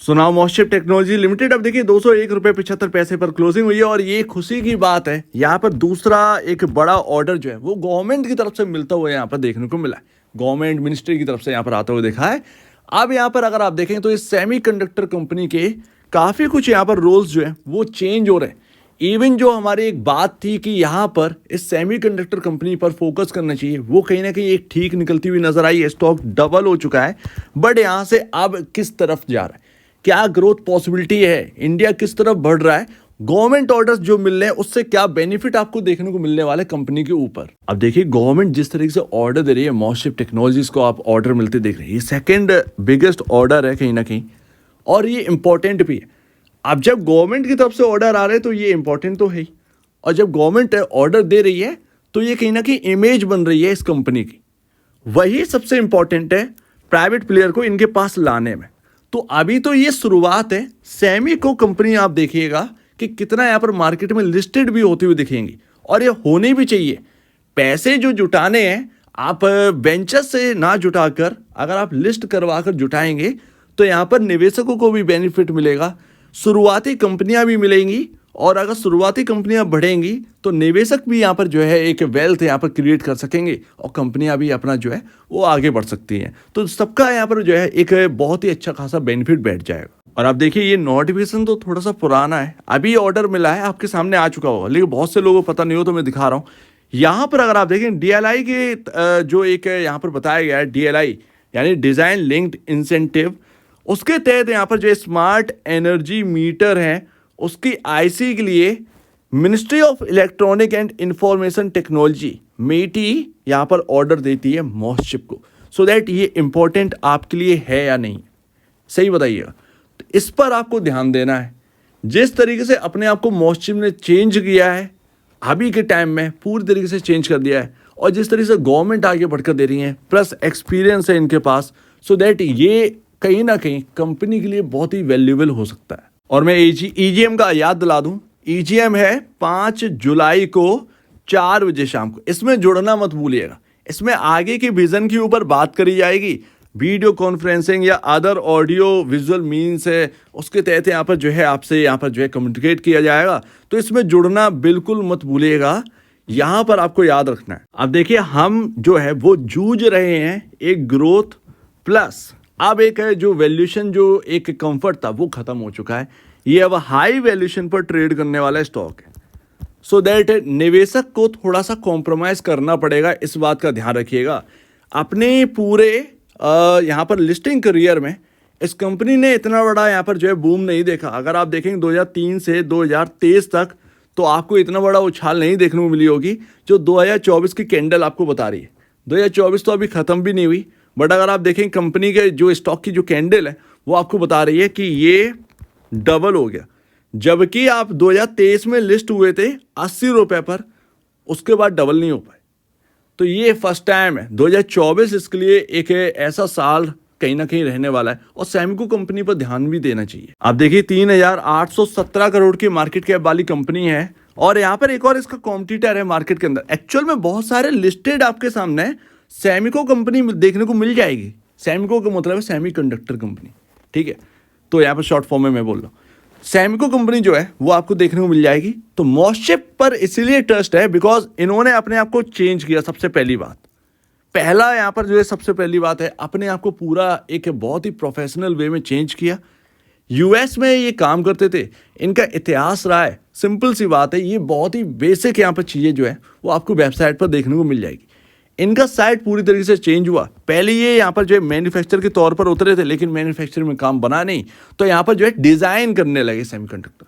सुनाओ मॉस्टशिप technology limited अब देखिए 201 रुपये 75 पैसे पर क्लोजिंग हुई है और ये खुशी की बात है। यहाँ पर दूसरा एक बड़ा ऑर्डर जो है वो गवर्नमेंट की तरफ से मिलता हुआ यहाँ पर देखने को मिला है। गवर्नमेंट मिनिस्ट्री की तरफ से यहाँ पर आता हुआ देखा है। अब यहाँ पर अगर आप देखें तो इस सेमीकंडक्टर कंपनी के काफ़ी कुछ यहाँ पर रोल्स जो है वो चेंज हो रहे हैं। इवन जो हमारी एक बात थी कि यहाँ पर इस सेमीकंडक्टर कंपनी पर फोकस करना चाहिए, वो कहीं ना कहीं एक ठीक निकलती हुई नजर आई है। स्टॉक डबल हो चुका है, बट यहाँ से अब किस तरफ जा रहा है, क्या ग्रोथ पॉसिबिलिटी है, इंडिया किस तरफ बढ़ रहा है, गवर्नमेंट ऑर्डर्स जो मिल रहे हैं उससे क्या बेनिफिट आपको देखने को मिलने वाले कंपनी के ऊपर। अब देखिए गवर्नमेंट जिस तरीके से ऑर्डर दे रही है, मॉस्टशिप टेक्नोलॉजीज को आप ऑर्डर मिलते देख रहे हैं, ये सेकंड बिगेस्ट ऑर्डर है कहीं ना कहीं और ये इंपॉर्टेंट भी है। अब जब गवर्नमेंट की तरफ से ऑर्डर आ रहे हैं तो ये इंपॉर्टेंट तो है ही, और जब गवर्नमेंट ऑर्डर दे रही है तो ये कहीं ना कहीं इमेज बन रही है इस कंपनी की। वही सबसे इंपॉर्टेंट है प्राइवेट प्लेयर को इनके पास लाने में। तो अभी तो ये शुरुआत है। सेमिको कंपनी आप देखिएगा कि कितना यहाँ पर मार्केट में लिस्टेड भी होती हुई दिखेंगी, और ये होनी भी चाहिए। पैसे जो जुटाने हैं आप वेंचर से ना जुटाकर अगर आप लिस्ट करवा कर जुटाएंगे तो यहाँ पर निवेशकों को भी बेनिफिट मिलेगा, शुरुआती कंपनियां भी मिलेंगी, और अगर शुरुआती कंपनियां बढ़ेंगी तो निवेशक भी यहाँ पर जो है एक वेल्थ यहाँ पर क्रिएट कर सकेंगे और कंपनियां भी अपना जो है वो आगे बढ़ सकती हैं। तो सबका यहाँ पर जो है एक बहुत ही अच्छा खासा बेनिफिट बैठ जाएगा। और आप देखिए ये नोटिफिकेशन तो थोड़ा सा पुराना है, अभी ऑर्डर मिला है, आपके सामने आ चुका होगा, लेकिन बहुत से लोगों को पता नहीं हो तो मैं दिखा रहा हूँ। यहाँ पर अगर आप देखें DLI के जो एक यहाँ पर बताया गया है, DLI यानी डिज़ाइन लिंक्ड इंसेंटिव, उसके तहत यहाँ पर जो स्मार्ट एनर्जी मीटर है उसकी IC के लिए ministry of electronic and information technology MeitY यहाँ पर ऑर्डर देती है मॉस्टशिप को, सो दैट ये इंपॉर्टेंट आपके लिए है या नहीं, सही बताइएगा। तो इस पर आपको ध्यान देना है। जिस तरीके से अपने आप को मॉस्टशिप ने चेंज किया है अभी के टाइम में, पूरी तरीके से चेंज कर दिया है, और जिस तरीके से गवर्नमेंट आगे बढ़कर दे रही है, प्लस एक्सपीरियंस है इनके पास, सो दैट ये कहीं ना कहीं कंपनी के लिए बहुत ही वैल्यूएबल हो सकता है। और मैं EGM का याद दिला दूं, EGM है 5 जुलाई को 4 बजे शाम को। इसमें जुड़ना मत भूलिएगा। इसमें आगे की विजन के ऊपर बात करी जाएगी, वीडियो कॉन्फ्रेंसिंग या अदर ऑडियो विजुअल मीन्स है उसके तहत यहाँ पर जो है आपसे यहाँ पर जो है कम्युनिकेट किया जाएगा। तो इसमें जुड़ना बिल्कुल मत भूलिएगा, यहाँ पर आपको याद रखना है। अब देखिए हम जो है वो जूझ रहे हैं एक ग्रोथ प्लस अब एक है जो वैल्यूएशन, जो एक कंफर्ट था वो खत्म हो चुका है। ये अब हाई वैल्यूएशन पर ट्रेड करने वाला स्टॉक है, सो दैट निवेशक को थोड़ा सा कॉम्प्रोमाइज करना पड़ेगा। इस बात का ध्यान रखिएगा। अपने पूरे यहाँ पर लिस्टिंग करियर में इस कंपनी ने इतना बड़ा यहाँ पर जो है बूम नहीं देखा। अगर आप देखेंगे 2003 से 2023 तक तो आपको इतना बड़ा उछाल नहीं देखने को मिली होगी जो 2024 की कैंडल आपको बता रही है। 2024 तो अभी ख़त्म भी नहीं हुई, बट अगर आप देखें कंपनी के जो स्टॉक की जो कैंडल है वो आपको बता रही है कि ये डबल हो गया। जबकि आप 2023 में लिस्ट हुए थे 80 रुपये पर, उसके बाद डबल नहीं हो पाए। तो ये फर्स्ट टाइम है। 2024 इसके लिए एक ऐसा साल कहीं ना कहीं रहने वाला है, और सेमिको कंपनी पर ध्यान भी देना चाहिए। आप देखिए 3817 करोड़ की मार्केट कैप वाली कंपनी है, और यहाँ पर एक और इसका कॉम्पिटिटर है मार्केट के अंदर। एक्चुअल में बहुत सारे लिस्टेड आपके सामने सेमिको कंपनी देखने को मिल जाएगी। सेमिको का मतलब है सेमीकंडक्टर कंपनी, ठीक है। तो यहाँ पर शॉर्ट फॉर्म में मैं बोल रहा हूँ, सेमिको कंपनी जो है वो आपको देखने को मिल जाएगी। तो मॉस्टशिप पर इसीलिए ट्रस्ट है बिकॉज इन्होंने अपने आप को चेंज किया। सबसे पहली बात, पहला यहाँ पर जो है सबसे पहली बात है, अपने आप को पूरा एक बहुत ही प्रोफेशनल वे में चेंज किया। US में ये काम करते थे, इनका इतिहास रहा है। सिंपल सी बात है, ये बहुत ही बेसिक यहाँ पर चीज़ें जो है वो आपको वेबसाइट पर देखने को मिल जाएगी। इनका साइट पूरी तरीके से चेंज हुआ। पहले ये यहाँ पर जो है मैन्युफैक्चर के तौर पर उतरे थे, लेकिन मैन्युफैक्चरिंग में काम बना नहीं, तो यहाँ पर जो है डिज़ाइन करने लगे सेमीकंडक्टर,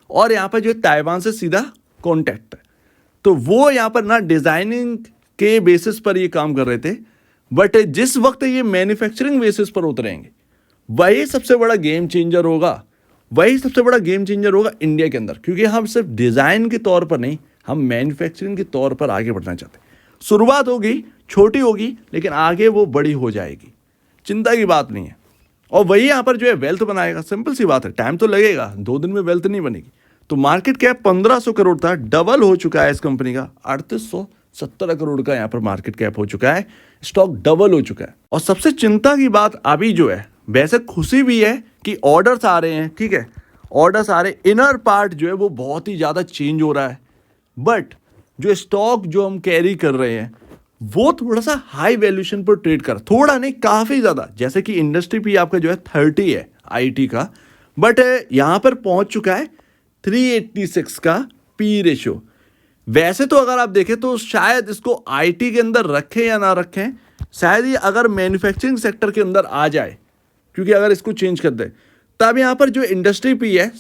और यहाँ पर जो है ताइवान से सीधा कॉन्टैक्ट है। तो वो यहाँ पर ना डिज़ाइनिंग के बेसिस पर ये काम कर रहे थे, बट जिस वक्त ये मैन्युफैक्चरिंग बेसिस पर उतरेंगे वही सबसे बड़ा गेम चेंजर होगा। वही सबसे बड़ा गेम चेंजर होगा इंडिया के अंदर, क्योंकि हम सिर्फ डिज़ाइन के तौर पर नहीं, हम मैन्युफैक्चरिंग के तौर पर आगे बढ़ना चाहते हैं। शुरुआत होगी, छोटी होगी, लेकिन आगे वो बड़ी हो जाएगी, चिंता की बात नहीं है। और वही यहाँ पर जो है वेल्थ बनाएगा। सिंपल सी बात है, टाइम तो लगेगा, 2 दिन में वेल्थ नहीं बनेगी। तो मार्केट कैप 1500 करोड़ था, डबल हो चुका है इस कंपनी का। 3817 करोड़ का यहाँ पर मार्केट कैप हो चुका है, स्टॉक डबल हो चुका है। और सबसे चिंता की बात अभी जो है, वैसे खुशी भी है कि ऑर्डर्स आ रहे हैं, ठीक है, ऑर्डर्स आ रहे हैं, इनर पार्ट जो है वो बहुत ही ज़्यादा चेंज हो रहा है, बट जो स्टॉक जो हम कैरी कर रहे हैं वो थोड़ा सा हाई वैल्यूएशन पर ट्रेड कर, थोड़ा नहीं काफ़ी ज़्यादा, जैसे कि इंडस्ट्री पी आपका जो है 30 है आईटी का, बट यहाँ पर पहुँच चुका है 386 का पी रेशियो। वैसे तो अगर आप देखें तो शायद इसको आईटी के अंदर रखें या ना रखें, शायद ये अगर मैन्युफैक्चरिंग सेक्टर के अंदर आ जाए, क्योंकि अगर इसको चेंज कर दे तब यहाँ पर जो इंडस्ट्री पी है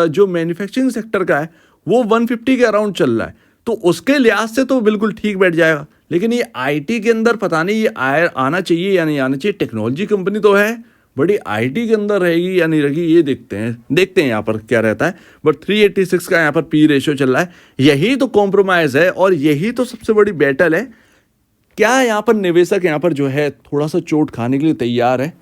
जो मैन्युफैक्चरिंग सेक्टर का है वो 150 के अराउंड चल रहा है, तो उसके लिहाज से तो बिल्कुल ठीक बैठ जाएगा। लेकिन ये आईटी के अंदर पता नहीं ये आना चाहिए या नहीं आना चाहिए। टेक्नोलॉजी कंपनी तो है, बड़ी आईटी के अंदर रहेगी या नहीं रहेगी ये देखते हैं यहाँ पर क्या रहता है। बट 386 का यहाँ पर पी रेशियो चल रहा है, यही तो कॉम्प्रोमाइज़ है और यही तो सबसे बड़ी बैटल है। क्या यहाँ पर निवेशक यहाँ पर जो है थोड़ा सा चोट खाने के लिए तैयार है,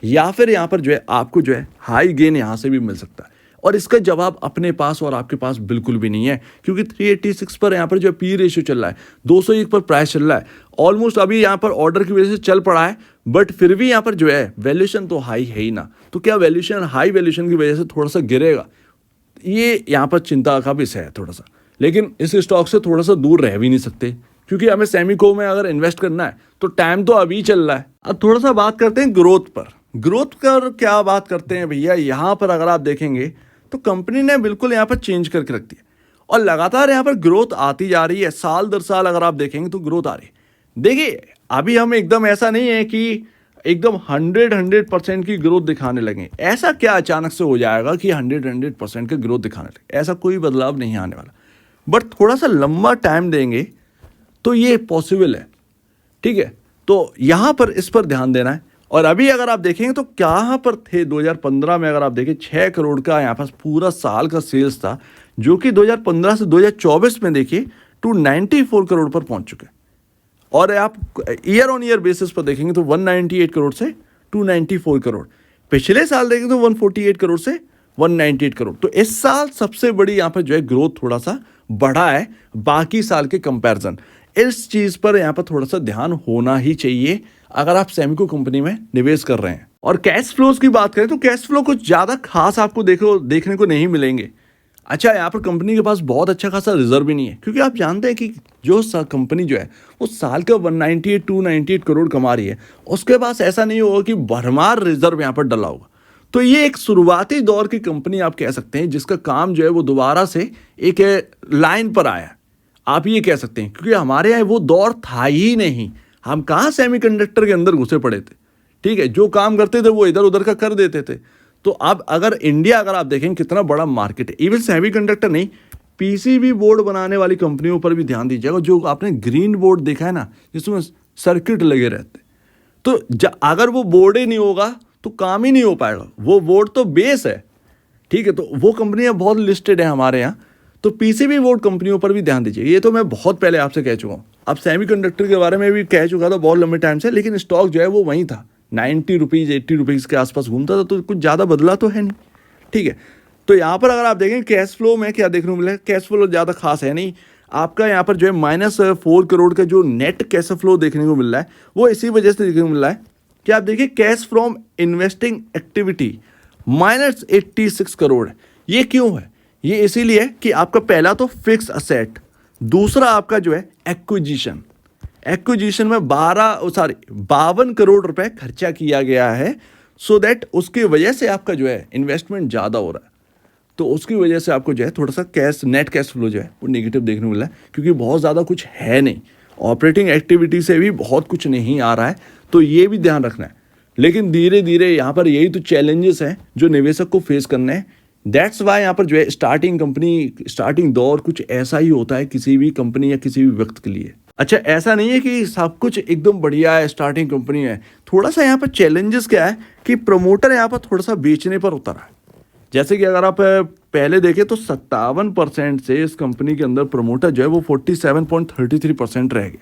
या फिर यहाँ पर जो है आपको जो है हाई गेन यहाँ से भी मिल सकता है? और इसका जवाब अपने पास और आपके पास बिल्कुल भी नहीं है, क्योंकि 386 पर यहाँ पर जो पी रेशियो चल रहा है, 201 पर प्राइस चल रहा है, ऑलमोस्ट अभी यहाँ पर ऑर्डर की वजह से चल पड़ा है, बट फिर भी यहाँ पर जो है वैल्यूएशन तो हाई है ही ना। तो क्या वैल्यूएशन हाई वैल्यूएशन की वजह से थोड़ा सा गिरेगा? ये यहाँ पर चिंता का विषय है थोड़ा सा। लेकिन इस स्टॉक से थोड़ा सा दूर रह भी नहीं सकते, क्योंकि हमें सेमिको में अगर इन्वेस्ट करना है तो टाइम तो अभी चल रहा है। अब थोड़ा सा बात करते हैं ग्रोथ पर। ग्रोथ पर क्या बात करते हैं भैया, यहाँ पर अगर आप देखेंगे तो कंपनी ने बिल्कुल यहाँ पर चेंज करके रख दिया और लगातार यहाँ पर ग्रोथ आती जा रही है, साल दर साल अगर आप देखेंगे तो ग्रोथ आ रही है। देखिए अभी हम एकदम ऐसा नहीं है कि एकदम 100% की ग्रोथ दिखाने लगे, ऐसा क्या अचानक से हो जाएगा कि 100% की ग्रोथ दिखाने लगे, ऐसा कोई बदलाव नहीं आने वाला। बट थोड़ा सा लंबा टाइम देंगे तो ये पॉसिबल है, ठीक है। तो यहाँ पर इस पर ध्यान देना है। और अभी अगर आप देखेंगे तो कहाँ पर थे 2015 में, अगर आप देखें 6 करोड़ का यहाँ पास पूरा साल का सेल्स था, जो कि 2015 से 2024 में देखिए 294 करोड़ पर पहुँच चुके हैं। और आप ईयर ऑन ईयर बेसिस पर देखेंगे तो 198 करोड़ से 294 करोड़, पिछले साल देखेंगे तो 148 करोड़ से 198 करोड़। तो इस साल सबसे बड़ी यहाँ पर जो है ग्रोथ थोड़ा सा बढ़ा है बाकी साल के कंपैरिजन। इस चीज़ पर यहाँ पर थोड़ा सा ध्यान होना ही चाहिए अगर आप सेमिको कंपनी में निवेश कर रहे हैं। और कैश फ्लोज की बात करें तो कैश फ्लो कुछ ज़्यादा खास आपको देखने को नहीं मिलेंगे। अच्छा, यहाँ पर कंपनी के पास बहुत अच्छा खासा रिजर्व भी नहीं है, क्योंकि आप जानते हैं कि जो कंपनी जो है वो साल का 298 करोड़ कमा रही है, उसके पास ऐसा नहीं होगा कि भरमार रिजर्व यहाँ पर डला होगा। तो ये एक शुरुआती दौर की कंपनी आप कह सकते हैं, जिसका काम जो है वो दोबारा से एक लाइन पर आया, आप ये कह सकते हैं, क्योंकि हमारे यहाँ वो दौर था ही नहीं। हम कहाँ सेमीकंडक्टर के अंदर घुसे पड़े थे, ठीक है, जो काम करते थे वो इधर उधर का कर देते थे। तो अब अगर इंडिया अगर आप देखें कितना बड़ा मार्केट है, इवन सेमीकंडक्टर नहीं, पीसीबी बोर्ड बनाने वाली कंपनियों पर भी ध्यान दीजिएगा। जो आपने ग्रीन बोर्ड देखा है ना, जिसमें सर्किट लगे रहते, तो अगर वो बोर्ड ही नहीं होगा तो काम ही नहीं हो पाएगा। वो बोर्ड तो बेस है, ठीक है। तो वो कंपनियां बहुत लिस्टेड है हमारे यहाँ, तो पीसीबी बोर्ड कंपनियों पर भी ध्यान दीजिए। ये तो मैं बहुत पहले आपसे कह चुका हूँ, अब सेमीकंडक्टर के बारे में भी कह चुका था बहुत लंबे टाइम से, लेकिन स्टॉक जो है वो वहीं था, 90 रुपीज़ 80 रुपीज़ के आसपास घूमता था, तो कुछ ज़्यादा बदला तो है नहीं, ठीक है। तो यहाँ पर अगर आप देखें कैश फ्लो में क्या देखने को मिला है, कैश फ्लो ज़्यादा खास है नहीं आपका। यहाँ पर जो है -4 करोड़ का जो नेट कैश फ्लो देखने को मिल रहा है, वो इसी वजह से देखने को मिल रहा है कि आप देखिए cash from investing activity -86 crore है। ये क्यों है? ये इसीलिए कि आपका पहला तो फिक्स असेट, दूसरा आपका जो है एक्विजिशन में 52 करोड़ रुपए खर्चा किया गया है, सो दैट उसकी वजह से आपका जो है इन्वेस्टमेंट ज़्यादा हो रहा है। तो उसकी वजह से आपको जो है थोड़ा सा नेट कैश फ्लो जो है वो नेगेटिव देखने को मिला है, क्योंकि बहुत ज़्यादा कुछ है नहीं, ऑपरेटिंग एक्टिविटी से भी बहुत कुछ नहीं आ रहा है, तो ये भी ध्यान रखना है। लेकिन धीरे धीरे यहाँ पर यही तो चैलेंजेस हैं जो निवेशक को फेस करने हैं। दैट्स वाई यहाँ पर जो है स्टार्टिंग दौर कुछ ऐसा ही होता है किसी भी कंपनी या किसी भी व्यक्ति के लिए। अच्छा, ऐसा नहीं है कि सब कुछ एकदम बढ़िया है, स्टार्टिंग कंपनी है। थोड़ा सा यहाँ पर चैलेंजेस क्या है कि प्रमोटर यहाँ पर थोड़ा सा बेचने पर उतरा है। जैसे कि अगर आप पहले देखें तो 57% से इस कंपनी के अंदर प्रमोटर जो है वो 47.33% रह गए।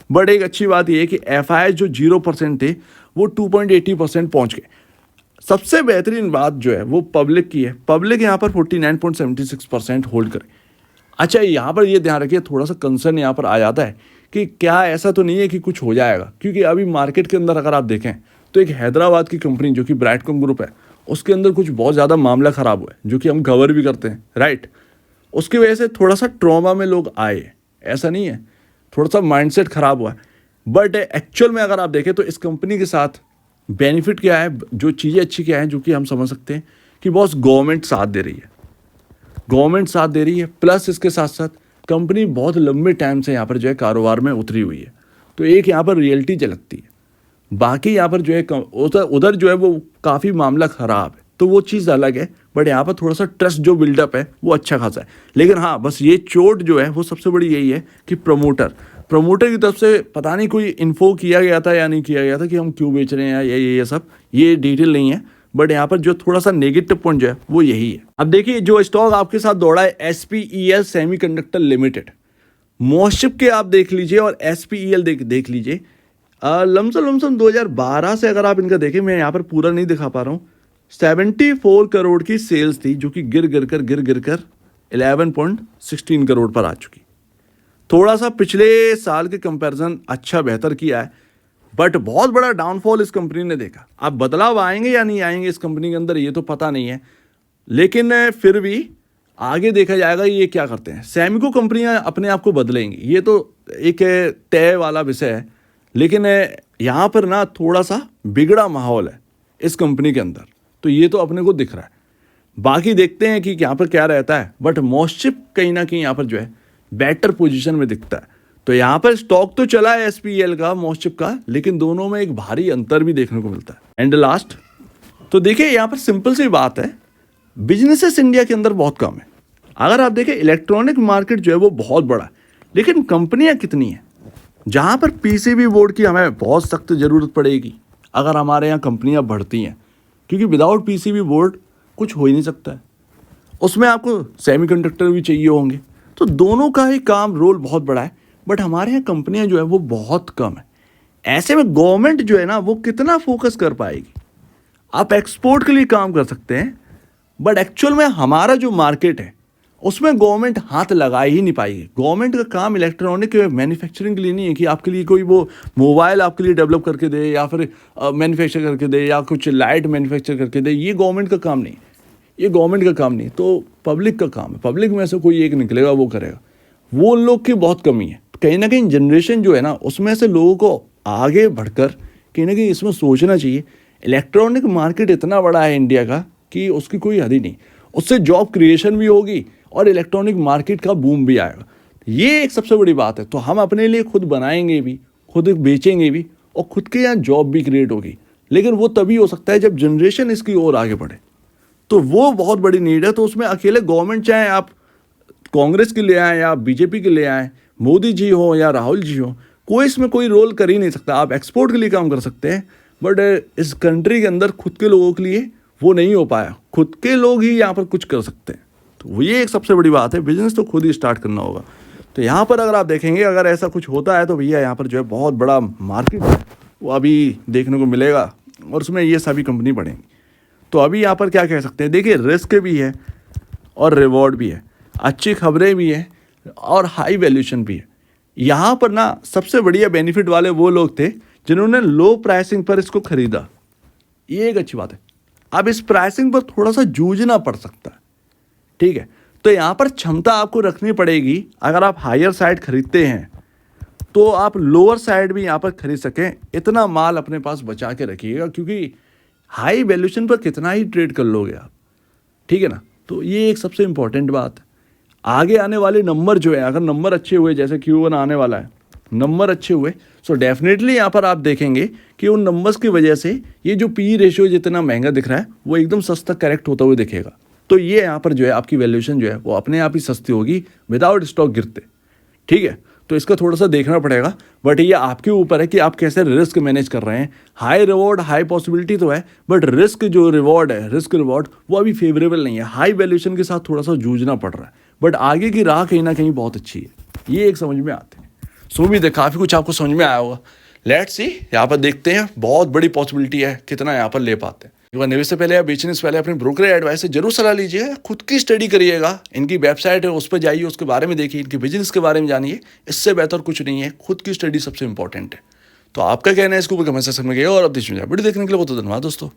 बट एक अच्छी बात यह है कि एफआई जो 0% थे वो 2.80% पहुँच गए। सबसे बेहतरीन बात जो है वो पब्लिक की है, पब्लिक यहाँ पर 49.76% होल्ड करे। अच्छा, यहाँ पर ये ध्यान रखिए, थोड़ा सा कंसर्न यहाँ पर आ जाता है कि क्या ऐसा तो नहीं है कि कुछ हो जाएगा, क्योंकि अभी मार्केट के अंदर अगर आप देखें तो एक हैदराबाद की कंपनी जो कि ब्राइटकॉम ग्रुप है, उसके अंदर कुछ बहुत ज़्यादा मामला ख़राब हुआ है जो कि हम कवर भी करते हैं, राइट। उसकी वजह से थोड़ा सा ट्रॉमा में लोग आए, ऐसा नहीं है, थोड़ा सा माइंडसेट ख़राब हुआ है। बट एक्चुअल में अगर आप देखें तो इस कंपनी के साथ बेनिफिट क्या है, जो चीज़ें अच्छी क्या है, जो कि हम समझ सकते हैं कि बॉस गवर्नमेंट साथ दे रही है, गवर्नमेंट साथ दे रही है, प्लस इसके साथ साथ कंपनी बहुत लंबे टाइम से यहाँ पर जो है कारोबार में उतरी हुई है, तो एक यहाँ पर रियलिटी झलकती है। बाकी यहाँ पर जो है उधर जो है वो काफ़ी मामला ख़राब है, तो वो चीज़ अलग है। बट यहाँ पर थोड़ा सा ट्रस्ट जो बिल्डअप है वो अच्छा खासा है। लेकिन हाँ, बस ये चोट जो है वो सबसे बड़ी यही है कि प्रमोटर की तरफ से पता नहीं कोई इन्फो किया गया था या नहीं किया गया था कि हम क्यों बेच रहे हैं, या ये सब ये डिटेल नहीं है। बट यहाँ पर जो थोड़ा सा नेगेटिव पॉइंट जो है वो यही है। अब देखिए, जो स्टॉक आपके साथ दौड़ा है SPEL सेमीकंडक्टर लिमिटेड, मोस्टशिप के आप देख लीजिए और SPEL देख लीजिए। लमसम 2012 से अगर आप इनका देखें, मैं यहाँ पर पूरा नहीं दिखा पा रहा हूँ, 74 करोड़ की सेल्स थी जो कि गिर गिर कर 11.16 करोड़ पर आ चुकी। थोड़ा सा पिछले साल के कंपैरिजन अच्छा बेहतर किया है, बट बहुत बड़ा डाउनफॉल इस कंपनी ने देखा। अब बदलाव आएंगे या नहीं आएंगे इस कंपनी के अंदर ये तो पता नहीं है, लेकिन फिर भी आगे देखा जाएगा ये क्या करते हैं। सैमिको कंपनियां अपने आप को बदलेंगी, ये तो एक तय वाला विषय है। लेकिन यहाँ पर ना थोड़ा सा बिगड़ा माहौल है इस कंपनी के अंदर, तो ये तो अपने को दिख रहा है। बाकी देखते हैं कि यहाँ पर क्या रहता है। बट मोस्टशिप कहीं ना कहीं यहाँ पर जो है बेटर पोजीशन में दिखता है। तो यहाँ पर स्टॉक तो चला है SPEL का, मोस्टशिप का, लेकिन दोनों में एक भारी अंतर भी देखने को मिलता है। एंड लास्ट तो देखिए, यहाँ पर सिंपल सी बात है, बिजनेसेस इंडिया के अंदर बहुत कम है। अगर आप देखें, इलेक्ट्रॉनिक मार्केट जो है वो बहुत बड़ा है, लेकिन कंपनियां कितनी हैं। जहां पर PCB बोर्ड की हमें बहुत सख्त ज़रूरत पड़ेगी अगर हमारे यहाँ कंपनियां बढ़ती हैं, क्योंकि विदाउट PCB बोर्ड कुछ हो ही नहीं सकता है। उसमें आपको सेमीकंडक्टर भी चाहिए होंगे, तो दोनों का ही काम रोल बहुत बड़ा है। बट हमारे यहाँ कंपनियां जो है वो बहुत कम है। ऐसे में गवर्नमेंट जो है ना वो कितना फोकस कर पाएगी। आप एक्सपोर्ट के लिए काम कर सकते हैं, बट एक्चुअल में हमारा जो मार्केट है उसमें गवर्नमेंट हाथ लगा ही नहीं पाएगी। गवर्नमेंट का काम इलेक्ट्रॉनिक मैन्युफैक्चरिंग के लिए नहीं है कि आपके लिए कोई वो मोबाइल आपके लिए डेवलप करके दे या फिर मैन्युफैक्चर करके दे या कुछ लाइट मैन्युफैक्चर करके दे। ये गवर्नमेंट का काम नहीं, ये गवर्नमेंट का काम नहीं, तो पब्लिक का काम है। पब्लिक में से कोई एक निकलेगा वो करेगा, वो लोग की बहुत कमी है। कहीं ना कहीं जनरेशन जो है ना उसमें से लोगों को आगे बढ़कर कहीं ना कहीं इसमें सोचना चाहिए। इलेक्ट्रॉनिक मार्केट इतना बड़ा है इंडिया का कि उसकी कोई हद ही नहीं। उससे जॉब क्रिएशन भी होगी और इलेक्ट्रॉनिक मार्केट का बूम भी आएगा। ये एक सबसे बड़ी बात है। तो हम अपने लिए खुद बनाएंगे भी, खुद बेचेंगे भी और खुद के यहाँ जॉब भी क्रिएट होगी। लेकिन वो तभी हो सकता है जब जनरेशन इसकी ओर आगे बढ़े, तो वो बहुत बड़ी नीड है। तो उसमें अकेले गवर्नमेंट, चाहे आप कांग्रेस के ले आए या BJP के ले आए, मोदी जी हो या राहुल जी हो, कोई इसमें कोई रोल कर ही नहीं सकता। आप एक्सपोर्ट के लिए काम कर सकते हैं, बट इस कंट्री के अंदर खुद के लोगों के लिए वो नहीं हो पाया। खुद के लोग ही यहाँ पर कुछ कर सकते हैं, तो ये एक सबसे बड़ी बात है। बिजनेस तो खुद ही स्टार्ट करना होगा। तो यहाँ पर अगर आप देखेंगे, अगर ऐसा कुछ होता है तो भैया यहाँ पर जो है बहुत बड़ा मार्केट है वो अभी देखने को मिलेगा और उसमें ये सभी कंपनी बढ़ेंगी। तो अभी यहाँ पर क्या कह सकते हैं, देखिए रिस्क भी है और रिवॉर्ड भी है, अच्छी खबरें भी है और हाई वैल्यूएशन भी है। यहाँ पर ना सबसे बढ़िया बेनिफिट वाले वो लोग थे जिन्होंने लो प्राइसिंग पर इसको खरीदा। ये एक अच्छी बात है। अब इस प्राइसिंग पर थोड़ा सा जूझना पड़ सकता है, ठीक है। तो यहाँ पर क्षमता आपको रखनी पड़ेगी। अगर आप हायर साइड खरीदते हैं तो आप लोअर साइड भी यहाँ पर खरीद सकें। इतना माल अपने पास बचा के रखिएगा, क्योंकि हाई वैल्यूएशन पर कितना ही ट्रेड कर लोगे आप, ठीक है ना। तो ये एक सबसे इंपॉर्टेंट बात है। आगे आने वाले नंबर जो है, अगर नंबर अच्छे हुए, जैसे Q1 आने वाला है, नंबर अच्छे हुए, सो डेफिनेटली यहाँ पर आप देखेंगे कि उन नंबर्स की वजह से ये जो PE रेशियो जितना महंगा दिख रहा है वो एकदम सस्ता करेक्ट होता हुआ दिखेगा। तो ये यहाँ पर जो है आपकी वैल्यूएशन जो है वो अपने आप ही सस्ती होगी विदाउट स्टॉक गिरते, ठीक है। तो इसका थोड़ा सा देखना पड़ेगा, बट ये आपके ऊपर है कि आप कैसे रिस्क मैनेज कर रहे हैं। हाई रिवॉर्ड हाई पॉसिबिलिटी तो है, बट रिस्क जो रिवॉर्ड है, रिस्क रिवॉर्ड वो अभी फेवरेबल नहीं है। हाई वैल्यूएशन के साथ थोड़ा सा जूझना पड़ रहा है, बट आगे की राह कहीं ना कहीं बहुत अच्छी है। ये एक समझ में आते हैं। सो उम्मीद है काफ़ी कुछ आपको समझ में आया होगा। लेट्स सी, यहाँ पर देखते हैं, बहुत बड़ी पॉसिबिलिटी है, कितना यहाँ पर ले पाते हैं। एक बार निवेश से पहले या बेचने से पहले अपने ब्रोकर या एडवाइस से जरूर सलाह लीजिएगा। खुद की स्टडी करिएगा, इनकी वेबसाइट है उस पर जाइए, उसके बारे में देखिए, इनके बिजनेस के बारे में जानिए। इससे बेहतर कुछ नहीं है, खुद की स्टडी सबसे इंपॉर्टेंट है। तो आपका कहना है इसको कमेंट सेक्शन में गया और अब वीडियो देखने के लिए बहुत धन्यवाद दोस्तों।